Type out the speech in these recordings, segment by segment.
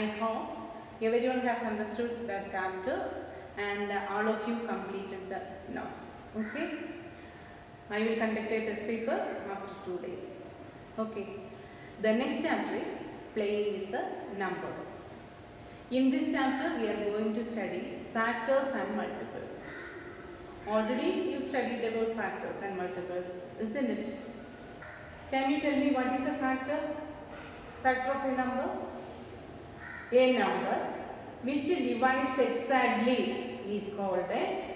I hope everyone has understood that chapter and all of you completed the notes. Okay. I will conduct a test paper after 2 days. Okay. The next chapter is playing with the numbers. In this chapter we are going to study factors and multiples. Already you studied about factors and multiples, isn't it? Can you tell me what is a factor? Factor of a number? A number which divides exactly is called a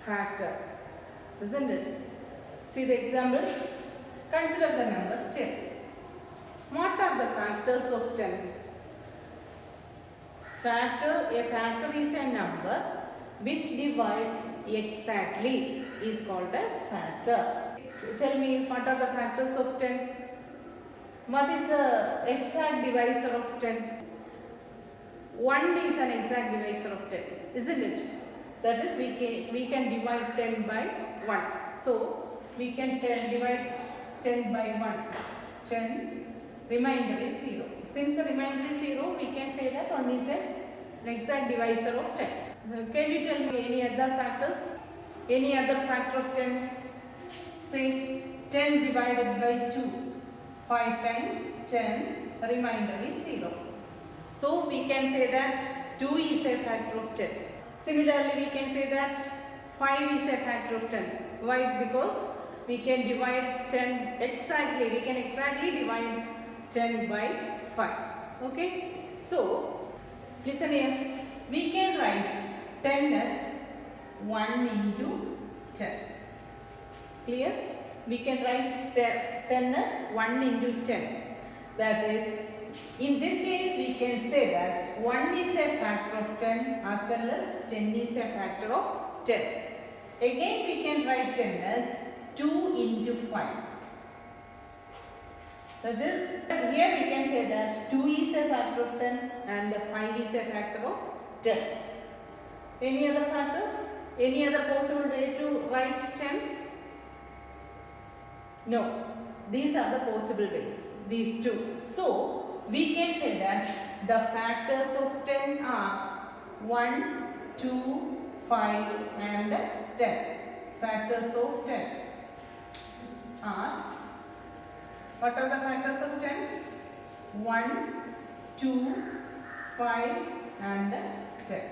factor, isn't it? See the example. Consider the number 10. What are the factors of 10? A factor is a number which divides exactly is called a factor. Tell me, what are the factors of 10? What is the exact divisor of 10? 1 is an exact divisor of 10, isn't it? That is, we can divide 10 by 1. So, we can divide 10 by 1. 10, remainder is 0. Since the remainder is 0, we can say that 1 is an exact divisor of 10. Can you tell me any other factors? Any other factor of 10? Say 10 divided by 2. 5 times 10, remainder is 0. So we can say that 2 is a factor of 10. Similarly, we can say that 5 is a factor of 10. Why? Because we can divide 10 exactly. We can exactly divide 10 by 5. Okay? So, listen here. We can write 10 as 1 into 10. Clear? We can write 10 as 1 into 10. That is, in this case we can say that 1 is a factor of 10 as well as 10 is a factor of 10. Again we can write 10 as 2 into 5. That is, here we can say that 2 is a factor of 10 and 5 is a factor of 10. Any other factors? Any other possible way to write 10? No. These are the possible ways. These two. So, we can say that the factors of 10 are 1, 2, 5 and 10. Factors of 10 are, what are the factors of 10? 1, 2, 5 and 10.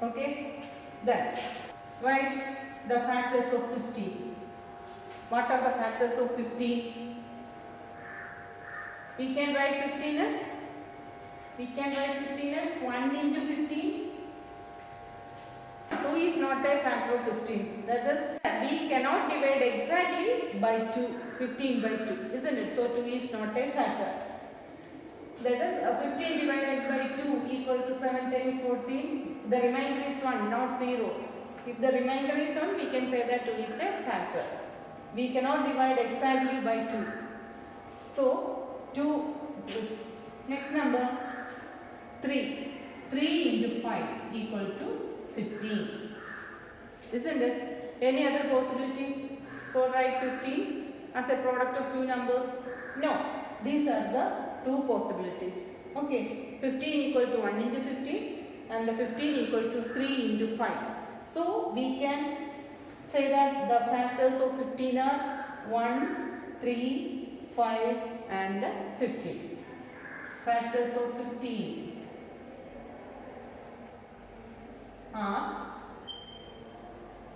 Okay? Then, write the factors of 15. What are the factors of 15? We can write 15 as 1 into 15. 2 is not a factor of 15. That is, we cannot divide exactly by 2, 15 by 2, isn't it? So 2 is not a factor. That is, 15 divided by 2 equal to 7 times 14. The remainder is 1, not 0. If the remainder is 1, we can say that 2 is a factor. We cannot divide exactly by 2. So, 2, next number 3. 3 into 5 equal to 15. Isn't it? Any other possibility for write 15 as a product of two numbers? No. These are the two possibilities. Okay. 15 equal to 1 into 15 and 15 equal to 3 into 5. So, we can say that the factors of 15 are 1, 3, 5 and 15. Factors of 15 are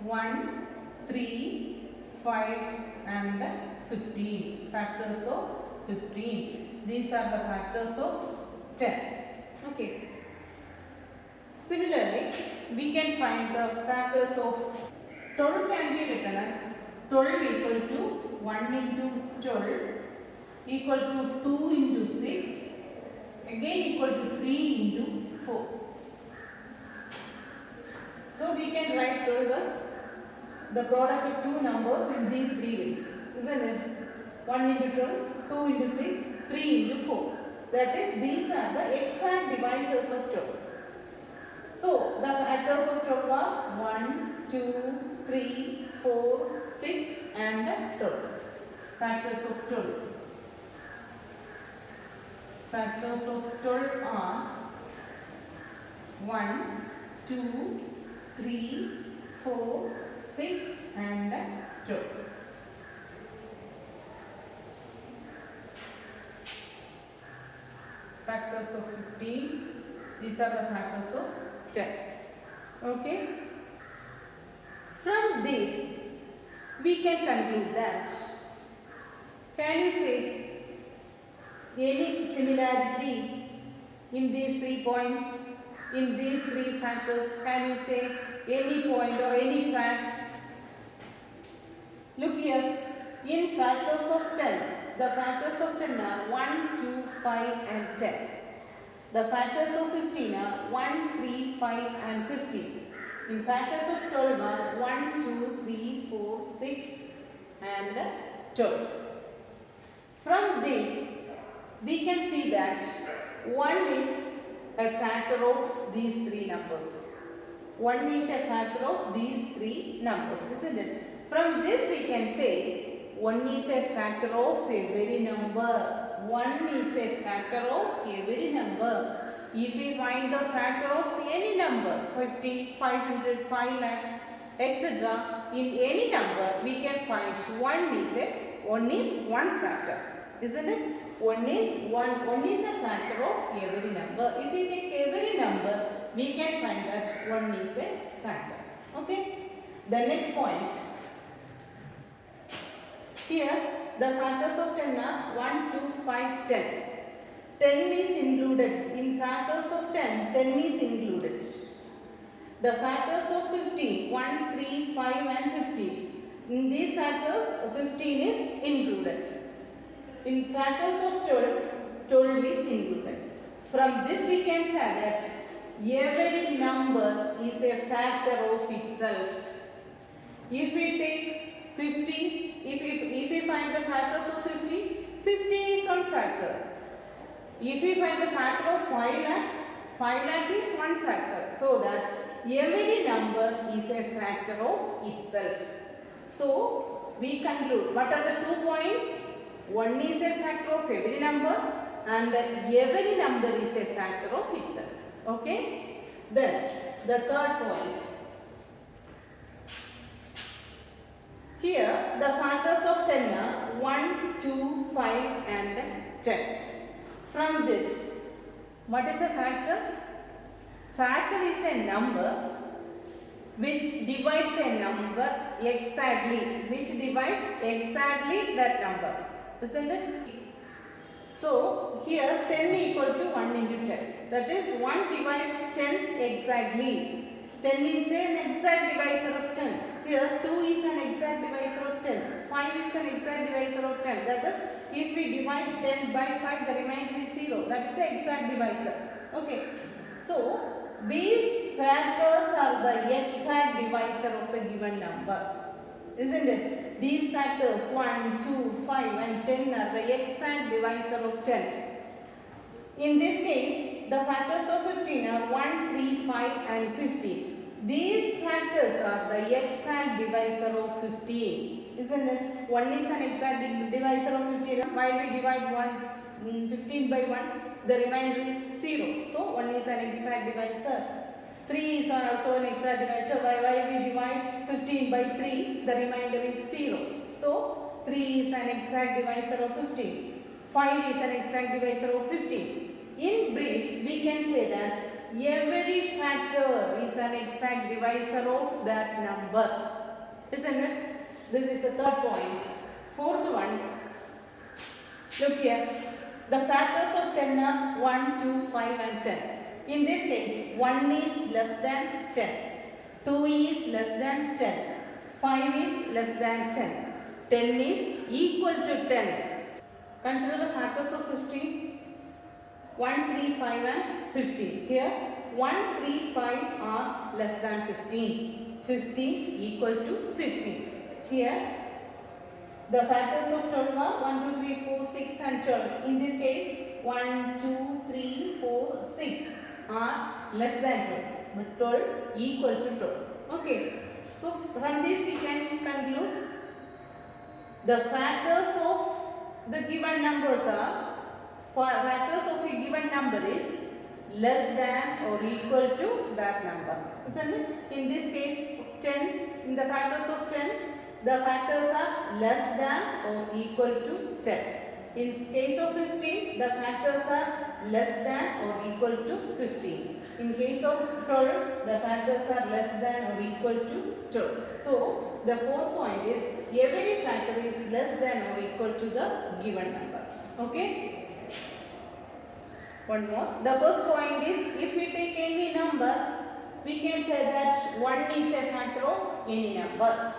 1, 3, 5 and 15. Factors of 15. These are the factors of 10. Okay. Similarly, we can find the factors of 12 can be written as 12 equal to 1 into 12 equal to 2 into 6 again equal to 3 into 4. So we can write 12 as the product of two numbers in these three ways, isn't it? 1 into 12, 2 into 6, 3 into 4. That is, these are the exact divisors of 12. So the factors of 12 are 1, 2, 3, 4, 6 and 12. Factors of 12. Factors of 12 are 1, 2, 3, 4, 6 and 12. Factors of 15. These are the factors of 10. Okay. From this, we can conclude that. Can you say any similarity in these 3 points, in these 3 factors? Can you say any point or any fact? Look here, in factors of 10, the factors of 10 are 1, 2, 5 and 10. The factors of 15 are 1, 3, 5 and 15. In factors of 12 are 1, 2, 3, 4, 6 and 12. From this, we can see that 1 is a factor of these 3 numbers. 1 is a factor of these 3 numbers, isn't it? From this we can say 1 is a factor of every number. 1 is a factor of every number. If we find the factor of any number, 50, 500, 5 lakh, etc., in any number, we can find 1 is one factor, isn't it? 1 is a factor of every number. If we take every number, we can find that 1 is a factor. Okay. The next point. Here, the factors of 10 are 1, 2, 5, 10. 10 is included. In factors of 10, 10 is included. The factors of 15, 1, 3, 5 and 15. In these factors, 15 is included. In factors of 12, 12 is included. From this we can say that every number is a factor of itself. If we take 50, if we find the factors of 50, 50 is one factor. If we find the factor of 5 lakh is one factor. So that every number is a factor of itself. So we conclude, what are the 2 points? 1 is a factor of every number and every number is a factor of itself. Okay. Then the third point. Here the factors of 10 are 1, 2, 5 and 10. From this, what is a factor? Factor is a number which divides a number exactly, that number, isn't it? So here 10 equal to 1 into 10. That is 1 divides 10 exactly. 10 is an exact divisor of 10. Here 2 is an exact divisor of 10. 5 is an exact divisor of 10. That is, if we divide 10 by 5, the remainder is 0. That is the exact divisor. Okay. So these factors are the exact divisor of the given number, isn't it? These factors 1, 2, 5 and 10 are the exact divisor of 10. In this case, the factors of 15 are 1, 3, 5 and 15. These factors are the exact divisor of 15, isn't it? 1 is an exact divisor of 15. While we divide 15 by 1, the remainder is 0. So 1 is an exact divisor. 3 is also an exact divisor. While we divide 15 by 3, the remainder is 0. So 3 is an exact divisor of 15. 5 is an exact divisor of 15. In brief, we can say that every factor is an exact divisor of that number, isn't it? This is the third point. Fourth one, look here. The factors of 10 are 1, 2, 5 and 10. In this case, 1 is less than 10. 2 is less than 10. 5 is less than 10. 10 is equal to 10. Consider the factors of 15. 1, 3, 5 and 15. Here 1, 3, 5 are less than 15. 15 equal to 15. Here the factors of 12 are 1, 2, 3, 4, 6 and 12. In this case 1, 2, 3, 4, 6 are less than 12. But 12 equal to 12. Okay. So from this we can conclude the factors of the given numbers are, factors of a given number is less than or equal to that number. Isn't it? In this case, 10, in the factors of 10, the factors are less than or equal to 10. In case of 15, the factors are less than or equal to 15. In case of 12, the factors are less than or equal to 12. So, the fourth point is every factor is less than or equal to the given number. Okay? One more. The first point is if we take any number, we can say that 1 is a factor of any number.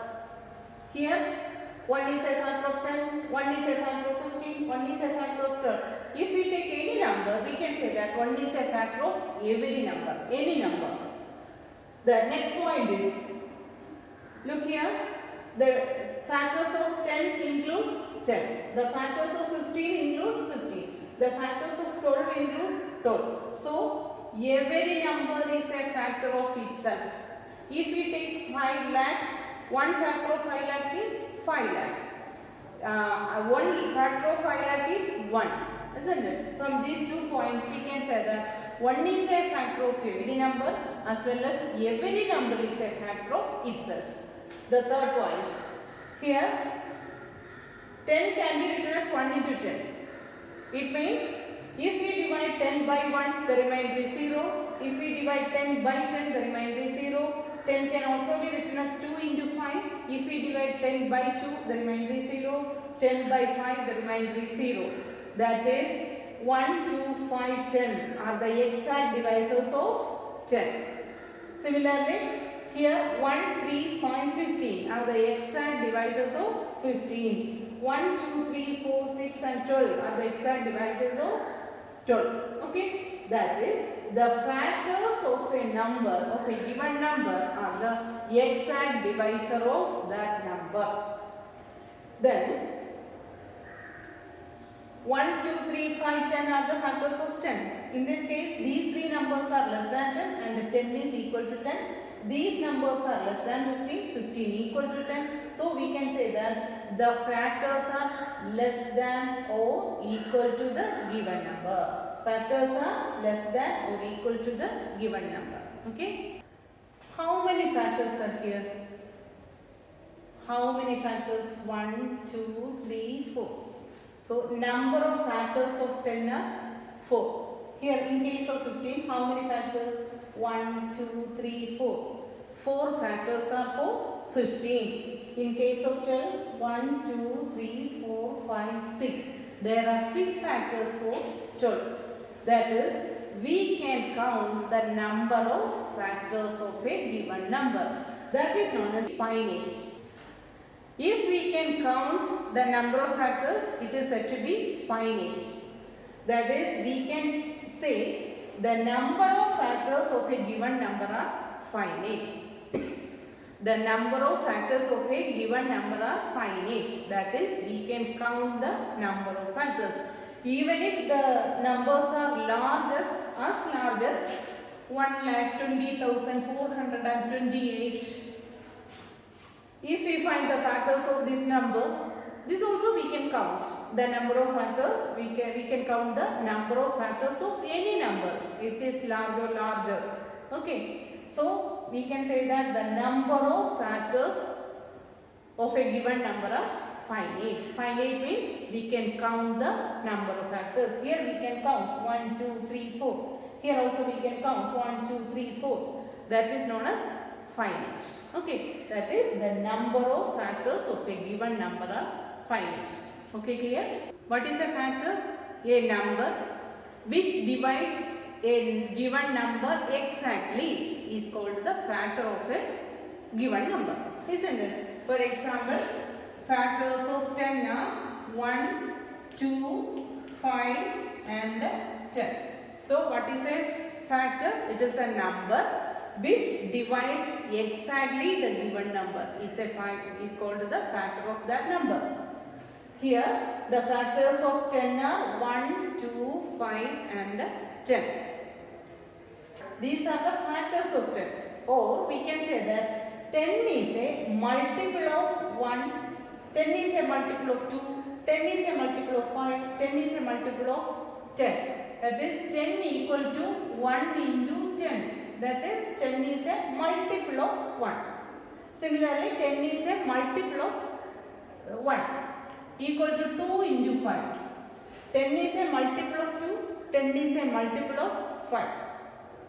Here, 1 is a factor of 10, 1 is a factor of 15, 1 is a factor of 12. If we take any number, we can say that 1 is a factor of every number, any number. The next point is, look here, the factors of 10 include 10. The factors of 15 include 15. The factors of 12 include 12. So, every number is a factor of itself. If we take 5 lakh, one factor of 5 lakh is 5 lakh. One factor of 5 lakh is 1. Isn't it? From these 2 points, we can say that 1 is a factor of every number as well as every number is a factor of itself. The third point. Here, 10 can be written as 1 into 10. It means if we divide 10 by 1, the remainder is 0. If we divide 10 by 10, the remainder is 0. 10 can also be written as 2 into 5. If we divide 10 by 2, the remainder is 0. 10 by 5, the remainder is 0. That is 1, 2, 5, 10 are the exact divisors of 10. Similarly, here 1, 3, 5, 15 are the exact divisors of 15. 1, 2, 3, 4, 6 and 12 are the exact divisors of 12. Okay. That is, the factors of a number, of a given number are the exact divisor of that number. Then, 1, 2, 3, 5, 10 are the factors of 10. In this case, these 3 numbers are less than 10 and 10 is equal to 10. These numbers are less than 15, 15 equal to 10. So, we can say that the factors are less than or equal to the given number. Factors are less than or equal to the given number. Okay. How many factors are here? How many factors? 1, 2, 3, 4. So, number of factors of 10 are 4. Here in case of 15, how many factors? 1, 2, 3, 4. 4 factors are for 15. In case of 12, 1, 2, 3, 4, 5, 6. There are 6 factors for 12. That is, we can count the number of factors of a given number. That is known as finite. If we can count the number of factors, it is said to be finite. That is, we can say the number of factors of a given number are finite. The number of factors of a given number are finite. That is, we can count the number of factors. Even if the numbers are as large as 1,20,428. If we find the factors of this number, this also we can count. The number of factors, we can count the number of factors of any number. It is large or larger. Okay. So, we can say that the number of factors of a given number are finite. Finite means we can count the number of factors. Here we can count 1, 2, 3, 4. Here also we can count 1, 2, 3, 4. That is known as finite. Okay. That is, the number of factors of a given number are finite. Okay, clear? What is a factor? A number which divides a given number exactly is called the factor of a given number. Isn't it? For example, factors of 10 are 1, 2, 5 and 10. So, what is a factor? It is a number which divides exactly the given number. Is called the factor of that number. Here, the factors of 10 are 1, 2, 5 and 10. These are the factors of 10. Or we can say that 10 is a multiple of 1, 10 is a multiple of 2, 10 is a multiple of 5, 10 is a multiple of 10. That is 10 equal to 1 1 into 10. That is 10 is a multiple of 1. Similarly 10 is a multiple of 1 equal to 2 into 5. 10 is a multiple of 2. 10 is a multiple of 5.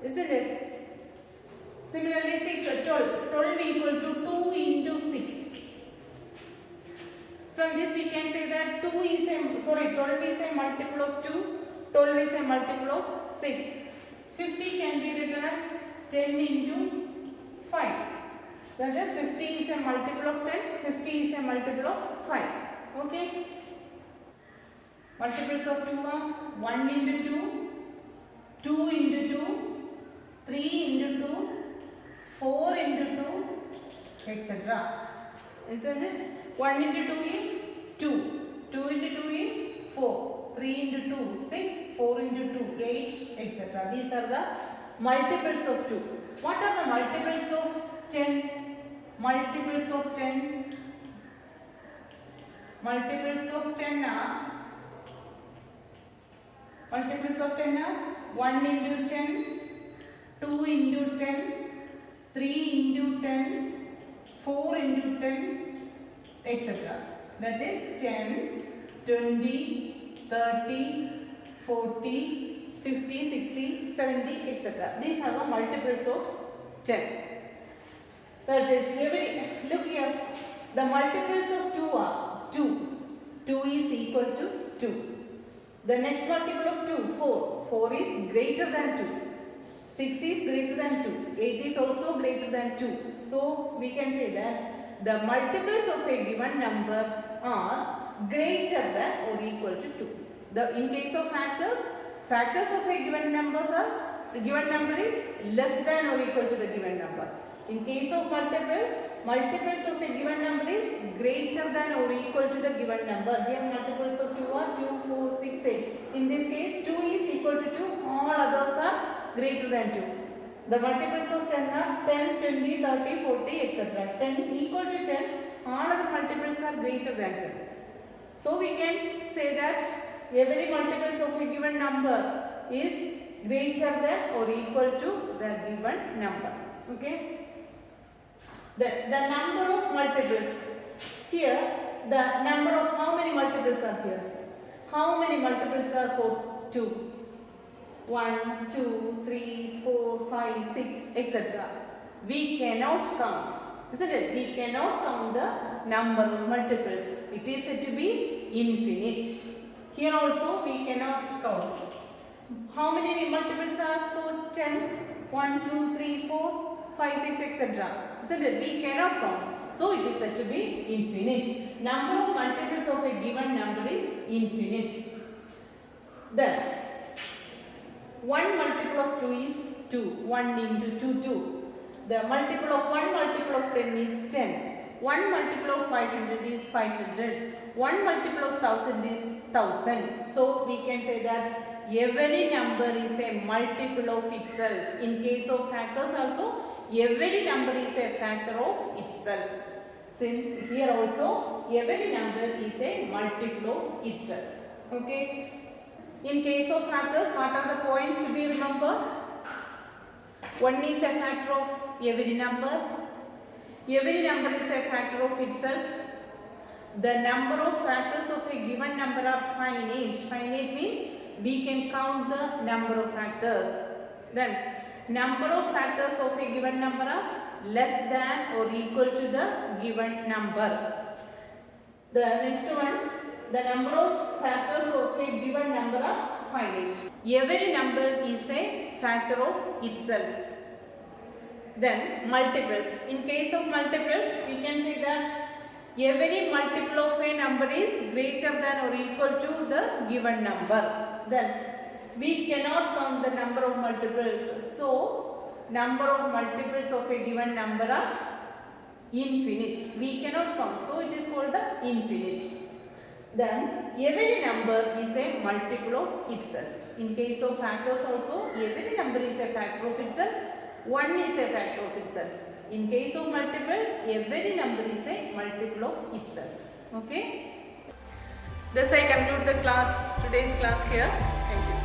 Isn't it? Similarly 6, 12. 12 equal to 2 into 6. From this we can say that 12 is a multiple of 2. 12 is a multiple of 6. 50 can be written as 10 into 5. That is 50 is a multiple of 10. 50 is a multiple of 5. Okay. Multiples of 2 are 1 into 2, 2 into 2, 3 into 2, 4 into 2, etc. Isn't it? 1 into 2 is 2, 2 into 2 is 4, 3 into 2 6, 4 into 2 8, etc. These are the multiples of 2. What are the multiples of 10? Multiples of 10. Multiples of 10 are 1 into 10, 2 into 10, 3 into 10, 4 into 10, etc. That is 10, 20, 30, 40, 50, 60, 70, etc. These are the multiples of 10. That is, look here, the multiples of 2 are 2. 2 is equal to 2. The next multiple of 2, 4. 4 is greater than 2. 6 is greater than 2. 8 is also greater than 2. So, we can say that the multiples of a given number are greater than or equal to 2. In case of factors of a given number is less than or equal to the given number. In case of multiples of a given number is greater than or equal to the given number. Here multiples of 2 are 2, 4, 6, 8. In this case 2 is equal to 2, all others are greater than 2. The multiples of 10 are 10, 20, 30, 40, etc. 10 equal to 10, all other multiples are greater than 10. So we can say that every multiples of a given number is greater than or equal to the given number. Okay. The number of multiples. Here, the number of how many multiples are here? How many multiples are for 2? 1, 2, 3, 4, 5, 6, etc. We cannot count. Isn't it? We cannot count the number of multiples. It is said to be infinite. Here also we cannot count. How many multiples are for 10? 1, 2, 3, 4, 5, 6, etc. Isn't it? We cannot count. So it is said to be infinite. Number of multiples of a given number is infinite. Then 1 multiple of 2 is 2. 1 into 2, 2. The multiple of 1 multiple of 10 is 10. 1 multiple of 500 is 500. 1 multiple of 1000 is 1000. So we can say that every number is a multiple of itself. In case of factors also, every number is a factor of itself. Since here also every number is a multiple of itself. Okay. In case of factors, what are the points to be remembered? 1 is a factor of every number. Every number is a factor of itself. The number of factors of a given number are finite. Finite means we can count the number of factors. Then number of factors of a given number are less than or equal to the given number. The next one, the number of factors of a given number are finite. Every number is a factor of itself. Then multiples. In case of multiples, we can say that every multiple of a number is greater than or equal to the given number. Then we cannot count the number of multiples. So number of multiples of a given number are infinite. We cannot count. So it is called the infinite. Then every number is a multiple of itself. In case of factors also, every number is a factor of itself. 1 is a factor of itself. In case of multiples, every number is a multiple of itself. Okay. Thus I conclude the class, today's class here. Thank you.